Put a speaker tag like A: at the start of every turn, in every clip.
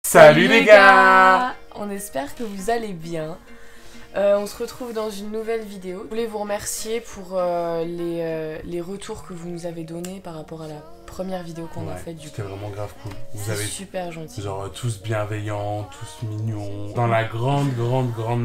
A: Salut les gars!
B: On espère que vous allez bien. On se retrouve dans une nouvelle vidéo. Je voulais vous remercier pour les retours que vous nous avez donnés par rapport à la première vidéo qu'on a faite.
A: C'était vraiment grave cool. Vous avez
B: super gentil.
A: Genre tous bienveillants, tous mignons. Dans la grande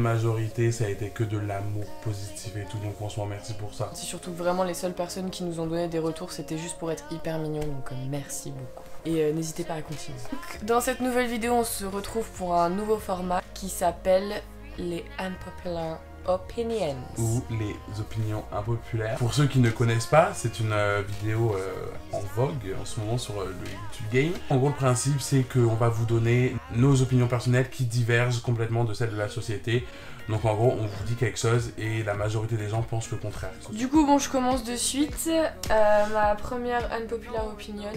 A: majorité, ça a été que de l'amour positif et tout. Donc franchement, merci pour ça.
B: C'est surtout vraiment les seules personnes qui nous ont donné des retours, c'était juste pour être hyper mignons. Donc merci beaucoup. Et n'hésitez pas à continuer. Donc, dans cette nouvelle vidéo, on se retrouve pour un nouveau format qui s'appelle les Unpopular Opinions.
A: Ou les opinions impopulaires. Pour ceux qui ne connaissent pas, c'est une vidéo en vogue en ce moment sur le YouTube Game. En gros, le principe, c'est qu'on va vous donner nos opinions personnelles qui divergent complètement de celles de la société. Donc en gros, on vous dit quelque chose et la majorité des gens pensent le contraire.
B: Du coup, bon, je commence de suite. Ma première Unpopular Opinion,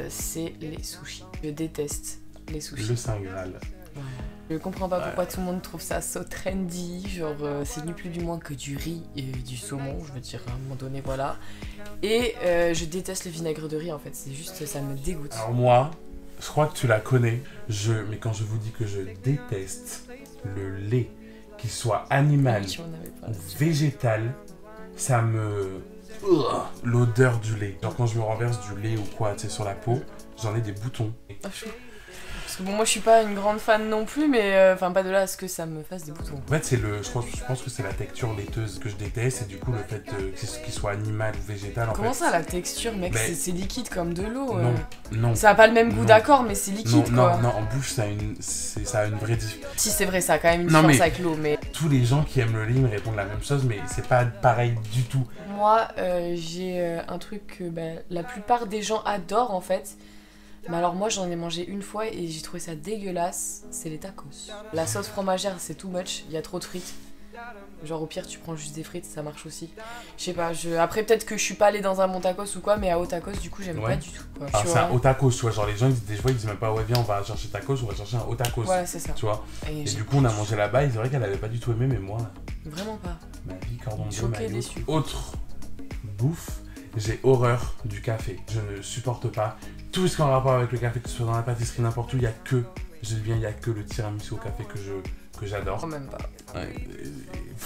B: c'est les sushis. Je déteste les sushis.
A: Le Saint Graal.
B: Voilà. Je comprends pas pourquoi tout le monde trouve ça so trendy, genre c'est ni plus du moins que du riz et du saumon, je veux dire à un moment donné, voilà. Et je déteste le vinaigre de riz en fait, c'est juste, ça me dégoûte.
A: Alors moi, je crois que tu la connais, mais quand je vous dis que je déteste le lait, qu'il soit animal ou végétal, ça me... L'odeur du lait. Genre quand je me renverse du lait ou quoi, tu sais, sur la peau, j'en ai des boutons.
B: Ah, parce que bon, moi je suis pas une grande fan non plus, mais enfin pas de là à ce que ça me fasse des boutons.
A: En fait, c'est je pense que c'est la texture laiteuse que je déteste, et du coup le fait qu'il soit animal ou végétal.
B: Comment ça, la texture, mec? C'est liquide comme de l'eau.
A: Non.
B: Ça a pas le même goût, d'accord, mais c'est liquide quoi.
A: Non, en bouche ça a une vraie différence.
B: Si c'est vrai, ça a quand même une différence avec l'eau, mais...
A: Tous les gens qui aiment le lait me répondent la même chose, mais c'est pas pareil du tout.
B: Moi, j'ai un truc que la plupart des gens adorent en fait. Mais alors moi j'en ai mangé une fois et j'ai trouvé ça dégueulasse, c'est les tacos. La sauce fromagère c'est too much, il y a trop de frites. Genre au pire tu prends juste des frites, ça marche aussi. Je sais pas, après peut-être que je suis pas allée dans un bon tacos ou quoi, mais à Otacos du coup j'aime pas du tout. Quoi.
A: Alors c'est un Otacos, tu vois, genre les gens ils disent même pas ouais viens on va chercher tacos, on va chercher un Otacos.
B: Voilà c'est ça.
A: Tu vois. Et du coup on a mangé là-bas et c'est vrai qu'elle avait pas du tout aimé, mais moi...
B: Vraiment pas.
A: Ma vie, cordon bleu,
B: choquée, déçue.
A: Autre bouffe, j'ai horreur du café. Je ne supporte pas tout ce qui est en rapport avec le café, que ce soit dans la pâtisserie, n'importe où, il y a que le tiramisu au café que j'adore.
B: Quand même pas.
A: Ouais,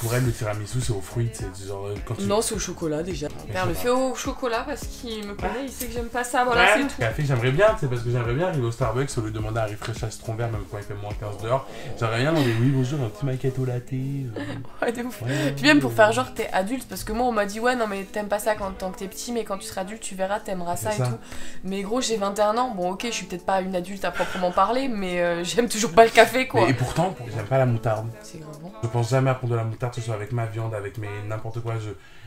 A: pour elle, le tiramisu, c'est aux fruits, c'est genre...
B: Non, c'est au chocolat déjà. Mon père le fait au chocolat parce qu'il me connaît, il sait que j'aime pas ça, voilà, c'est tout.
A: Le café, j'aimerais bien, c'est parce que j'aimerais bien arriver au Starbucks au lieu de demander un refresh citron vert, même quand il fait moins 15 dehors. J'aimerais bien demander oui, bonjour, un petit macchiato latte.
B: Ouais, de ouf. Puis même pour faire genre t'es adulte, parce que moi on m'a dit ouais, non mais t'aimes pas ça tant que t'es petit, mais quand tu seras adulte, tu verras, t'aimeras ça et tout. Mais gros, j'ai 21 ans, bon ok, je suis peut-être pas une adulte à proprement parler, mais j'aime toujours pas le café quoi.
A: Et pourtant, j'aime pas la moutarde.
B: C'est grave bon.
A: Je pense jamais à prendre de la moutarde, que ce soit avec ma viande, avec n'importe quoi,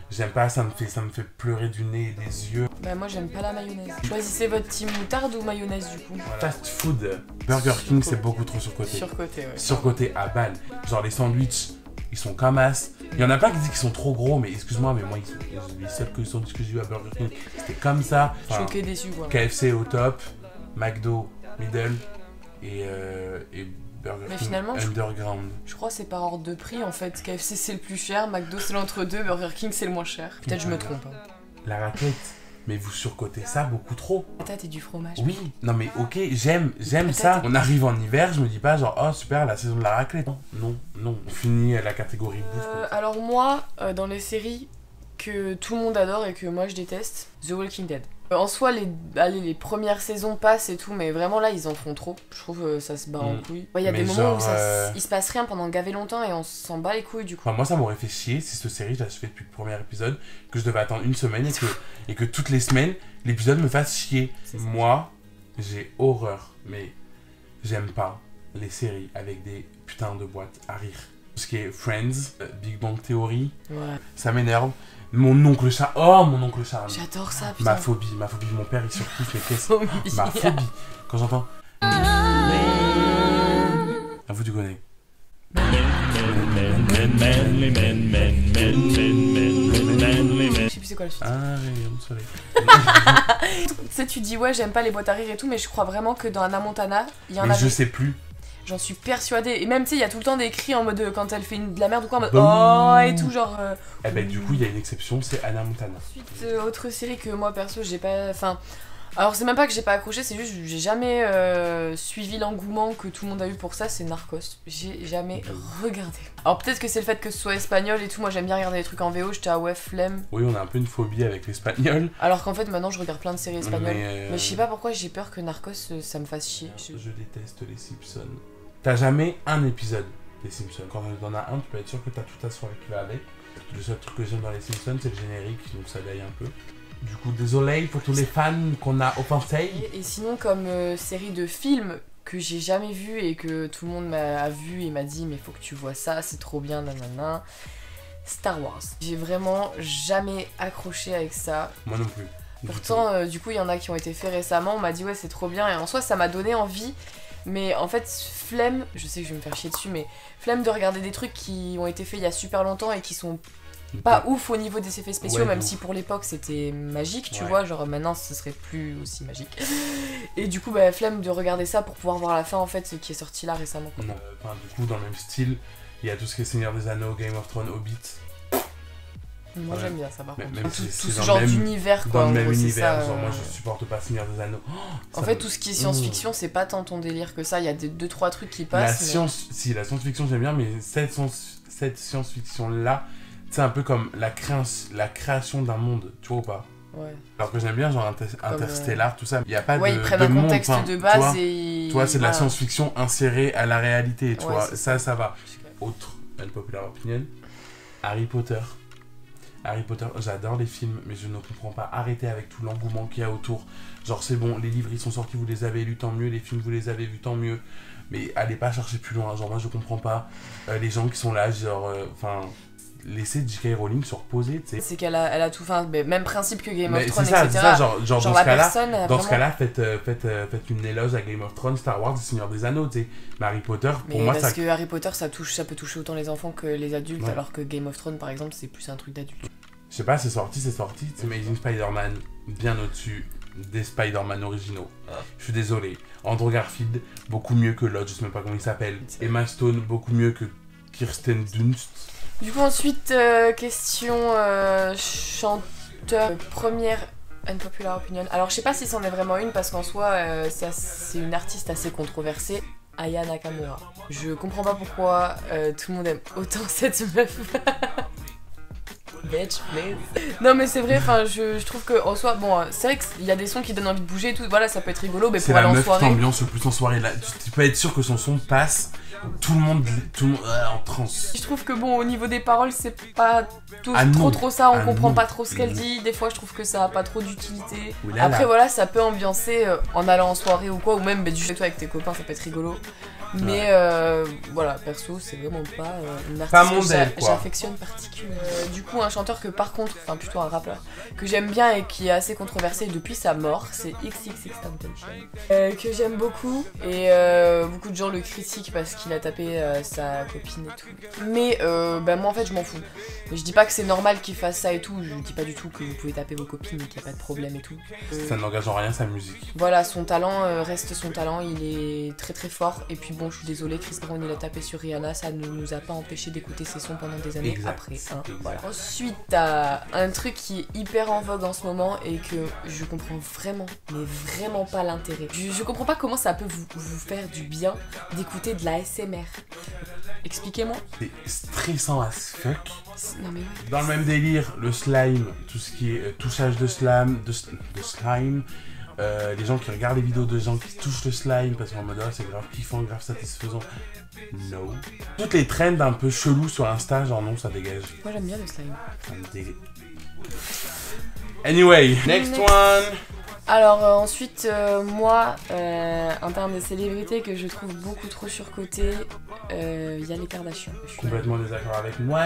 A: j'aime pas, ça me fait pleurer du nez et des yeux.
B: Bah moi j'aime pas la mayonnaise. Choisissez votre team moutarde ou mayonnaise du coup.
A: Voilà. Fast food, Burger King c'est beaucoup trop surcoté.
B: Surcoté, ouais.
A: Surcoté à balle. Genre les sandwichs, ils sont comme as. Il y en a pas qui disent qu'ils sont trop gros, mais excuse-moi, mais moi les seuls sandwichs que j'ai eu à Burger King, c'était comme ça. Enfin,
B: choqué, déçu quoi.
A: KFC au top, McDo middle et Burger King
B: finalement,
A: underground.
B: Je crois que c'est par ordre de prix en fait. KFC c'est le plus cher, McDo c'est l'entre-deux, Burger King c'est le moins cher. Peut-être je me trompe. Hein.
A: La raclette, mais vous surcotez ça beaucoup trop.
B: Patate et du fromage.
A: Oui, non mais ok, j'aime ça. On arrive en hiver, je me dis pas genre oh super la saison de la raclette. Non. On finit la catégorie bouffe.
B: Alors moi, dans les séries que tout le monde adore et que moi je déteste, The Walking Dead. En soi, les premières saisons passent et tout, mais vraiment là, ils en font trop. Je trouve ça se bat en couilles. Il y a des moments où il se passe rien pendant gavé longtemps et on s'en bat les couilles du coup.
A: Enfin, moi, ça m'aurait fait chier si cette série, je la fais depuis le premier épisode, que je devais attendre une semaine et que toutes les semaines, l'épisode me fasse chier. Moi, j'ai horreur, mais j'aime pas les séries avec des putains de boîtes à rire. Tout ce qui est Friends, Big Bang Theory, ça m'énerve. Mon oncle Charles.
B: J'adore ça, putain.
A: Ma phobie. Mon père, il surkiffe, mais qu'est-ce que... Ma phobie. Quand j'entends... À vous, tu connais.
B: Je sais plus c'est quoi le suite.
A: Ah, rayon de soleil.
B: Tu sais, tu dis ouais, j'aime pas les boîtes à rire et tout, mais je crois vraiment que dans Hannah Montana, il y en a...
A: Mais je sais plus.
B: J'en suis persuadée. Et même, tu sais, il y a tout le temps des cris en mode quand elle fait de la merde ou quoi, en mode oh et tout, genre.
A: Eh ben, du coup, il y a une exception, c'est Hannah Montana.
B: Ensuite, autre série que moi perso, j'ai pas. Enfin, Alors c'est même pas que j'ai pas accroché, c'est juste que j'ai jamais suivi l'engouement que tout le monde a eu pour ça, c'est Narcos. J'ai jamais regardé. Alors peut-être que c'est le fait que ce soit espagnol et tout, moi j'aime bien regarder des trucs en VO, j'étais à ouais flemme.
A: Oui, on a un peu une phobie avec l'espagnol.
B: Alors qu'en fait maintenant je regarde plein de séries espagnoles.
A: Mais
B: je sais pas pourquoi j'ai peur que Narcos ça me fasse chier.
A: Je déteste les Simpsons. T'as jamais un épisode des Simpsons. Quand t'en as un, tu peux être sûr que t'as toute ta soirée qui va avec. Le seul truc que j'aime dans les Simpsons, c'est le générique, donc ça gagne un peu. Du coup, désolé pour tous les fans qu'on a offensés.
B: Et sinon, comme série de films que j'ai jamais vu et que tout le monde m'a vu et m'a dit mais faut que tu vois ça, c'est trop bien, nanana. Star Wars. J'ai vraiment jamais accroché avec ça.
A: Moi non plus.
B: Pourtant, du coup, il y en a qui ont été faits récemment, on m'a dit ouais c'est trop bien et en soi ça m'a donné envie. Mais en fait, flemme, je sais que je vais me faire chier dessus, mais flemme de regarder des trucs qui ont été faits il y a super longtemps et qui sont pas ouf au niveau des effets spéciaux, même si pour l'époque c'était magique, tu vois, genre maintenant ce serait plus aussi magique. Et du coup, bah, flemme de regarder ça pour pouvoir voir la fin en fait, ce qui est sorti là récemment.
A: Non, enfin, du coup, dans le même style, il y a tout ce qui est Seigneur des Anneaux, Game of Thrones, Hobbit.
B: Moi j'aime bien ça par contre.
A: Même
B: tout
A: si
B: ce genre d'univers quoi.
A: Dans le même
B: gros,
A: univers,
B: ça,
A: genre moi je supporte pas Seigneur des Anneaux.
B: En fait, tout ce qui est science-fiction, c'est pas tant ton délire que ça. Il y a 2-3 trucs qui passent.
A: La science-fiction j'aime bien, mais cette science-fiction là, c'est un peu comme la création d'un monde, tu vois ou pas?
B: Ouais.
A: Alors que j'aime bien genre Interstellar, tout ça. Il y a pas de
B: ils prennent
A: de
B: un
A: monde,
B: contexte de base et.
A: Toi, c'est de la science-fiction insérée à la réalité, tu vois. Ça va.
B: Okay.
A: Autre unpopular opinion, Harry Potter. Harry Potter, j'adore les films, mais je ne comprends pas. Arrêtez avec tout l'engouement qu'il y a autour. Genre, c'est bon, les livres ils sont sortis, vous les avez lus, tant mieux. Les films, vous les avez vus, tant mieux. Mais allez pas chercher plus loin. Genre, moi, je comprends pas les gens qui sont là, genre, laissez J.K. Rowling se reposer, tu sais.
B: C'est qu'elle a tout, enfin, même principe que Game of Thrones,
A: etc.
B: C'est
A: ça, genre dans
B: ce
A: cas-là, faites une éloge à Game of Thrones, Star Wars, Seigneur des Anneaux, tu sais. Mais Harry Potter, pour moi,
B: parce que Harry Potter, ça peut toucher autant les enfants que les adultes,
A: ouais.
B: Alors que Game of Thrones, par exemple, c'est plus un truc d'adulte.
A: Je sais pas, c'est sorti, c'est Amazing Spider-Man, bien au-dessus des Spider-Man originaux. Je suis désolé. Andrew Garfield, beaucoup mieux que l'autre, je sais même pas comment il s'appelle. Emma Stone, beaucoup mieux que Kirsten Dunst.
B: Du coup, ensuite, question chanteur. Première unpopular opinion. Alors, je sais pas si c'en est vraiment une, parce qu'en soi, c'est une artiste assez controversée. Aya Nakamura. Je comprends pas pourquoi tout le monde aime autant cette meuf. Bitch, please. Non mais c'est vrai, enfin je trouve que en soi, bon c'est vrai qu'il y a des sons qui donnent envie de bouger et tout, voilà ça peut être rigolo, mais pour aller en soirée. C'est la meuf qui
A: t'ambiance le plus en soirée, là tu peux être sûr que son son passe, tout le monde en transe.
B: Je trouve que bon au niveau des paroles c'est pas trop ça, on comprend pas trop ce qu'elle dit, des fois je trouve que ça a pas trop d'utilité. Après voilà ça peut ambiancer en allant en soirée ou quoi, ou même du chez toi avec tes copains ça peut être rigolo. Mais voilà, perso, c'est vraiment pas une artiste que j'affectionne particulièrement. Du coup, un chanteur que par contre, enfin plutôt un rappeur, que j'aime bien et qui est assez controversé depuis sa mort, c'est XXXTentacion. Que j'aime beaucoup et beaucoup de gens le critiquent parce qu'il a tapé sa copine et tout. Mais moi en fait, je m'en fous. Je dis pas que c'est normal qu'il fasse ça et tout, je dis pas du tout que vous pouvez taper vos copines et qu'il n'y a pas de problème et tout.
A: Ça n'engage en rien sa musique.
B: Voilà, son talent reste son talent, il est très très fort et puis bon, je suis désolée, Chris Brown il a tapé sur Rihanna, ça ne nous a pas empêché d'écouter ses sons pendant des années après. Hein, voilà. Ensuite, t'as un truc qui est hyper en vogue en ce moment et que je comprends vraiment, mais vraiment pas l'intérêt. Je comprends pas comment ça peut vous faire du bien d'écouter de la SMR. Expliquez-moi.
A: C'est stressant as fuck.
B: Non mais ouais.
A: Dans le même délire, le slime, tout ce qui est touchage de slime, les gens qui regardent les vidéos de gens qui touchent le slime parce qu'en mode c'est grave kiffant, grave satisfaisant. No. Toutes les trends un peu chelous sur Insta, genre non, ça dégage.
B: Moi j'aime bien le slime.
A: Ça me dégage. Anyway, next one.
B: Alors ensuite, moi, en termes de célébrités que je trouve beaucoup trop surcotées, il y a les Kardashians.
A: Complètement désaccord avec moi.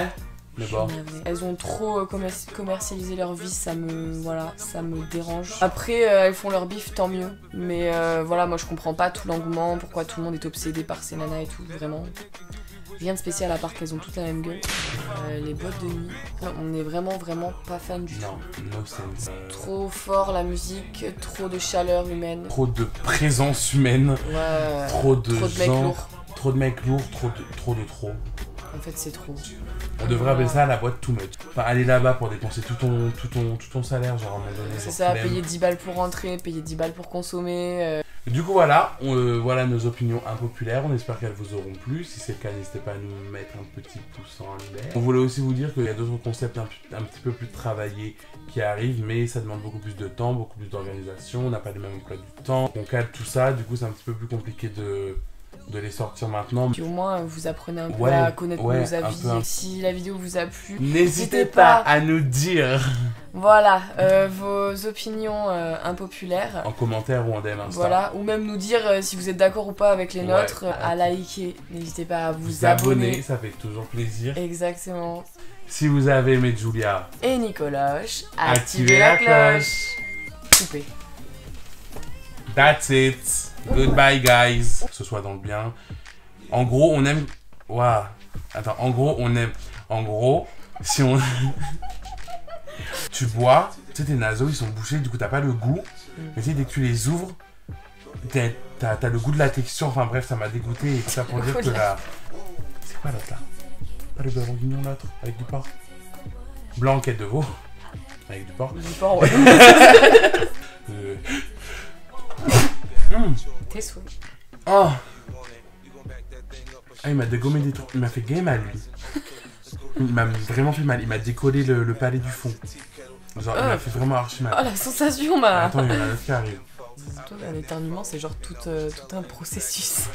A: Mais bon.
B: Elles ont trop commercialisé leur vie, ça me dérange. Après, elles font leur bif, tant mieux. Mais voilà, moi je comprends pas tout l'engouement, pourquoi tout le monde est obsédé par ces nanas et tout, vraiment. Rien de spécial à part qu'elles ont toutes la même gueule. Les boîtes de nuit, on est vraiment pas fan du tout.
A: Non, no sense.
B: Trop fort la musique, trop de chaleur humaine.
A: Trop de présence humaine.
B: Ouais.
A: Trop de
B: mecs lourds.
A: Trop de mecs lourds, trop.
B: En fait, c'est trop.
A: On devrait appeler ça la boîte too much. Enfin, aller là-bas pour dépenser tout ton salaire, genre à un moment donné.
B: C'est ça, payer 10 balles pour rentrer, payer 10 balles pour consommer.
A: Du coup, voilà, voilà nos opinions impopulaires. On espère qu'elles vous auront plu. Si c'est le cas, n'hésitez pas à nous mettre un petit pouce en l'air. On voulait aussi vous dire qu'il y a d'autres concepts un petit peu plus travaillés qui arrivent, mais ça demande beaucoup plus de temps, beaucoup plus d'organisation. On n'a pas les mêmes emplois du temps. On cale tout ça, du coup, c'est un petit peu plus compliqué de les sortir maintenant.
B: Puis au moins, vous apprenez un peu à connaître nos avis. Et si la vidéo vous a plu,
A: n'hésitez pas à nous dire.
B: Voilà, vos opinions impopulaires.
A: En commentaire ou en DM Insta.
B: Voilà, ou même nous dire si vous êtes d'accord ou pas avec les nôtres, à liker. N'hésitez pas à vous abonner.
A: Ça fait toujours plaisir.
B: Exactement.
A: Si vous avez aimé Julia
B: et Nicolas,
A: activez la cloche.
B: Coupé.
A: That's it. Goodbye, guys. Que ce soit dans le bien. En gros, on aime... Waouh. Attends, en gros, on aime... En gros, si on... Tu bois, tu sais, tes naseaux, ils sont bouchés, du coup, t'as pas le goût. Mais tu sais, dès que tu les ouvres, t'as le goût de la texture. Enfin bref, ça m'a dégoûté. Et tout ça pour dire que la... C'est quoi l'autre, là? Pas le beurre bourguignon, l'autre, avec du porc. Blanquette de veau. Avec du porc.
B: Du porc, ouais. Tes souhaits.
A: Oh. Ah, il m'a dégommé des trucs. Il m'a fait gay mal, lui. Il m'a vraiment fait mal. Il m'a décollé le palais du fond. Genre, il m'a fait vraiment archi mal.
B: Oh, la sensation, m'a...
A: Attends, il y en a un autre qui arrive.
B: Toi, un éternuement, c'est genre tout un processus.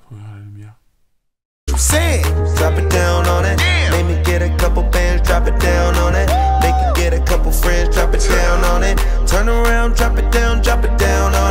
A: Regarde la lumière.
C: Drop it down on it. Make me get a couple bands, drop it down on it. Make you get a couple friends, drop it down on it. Turn around, drop it down on it.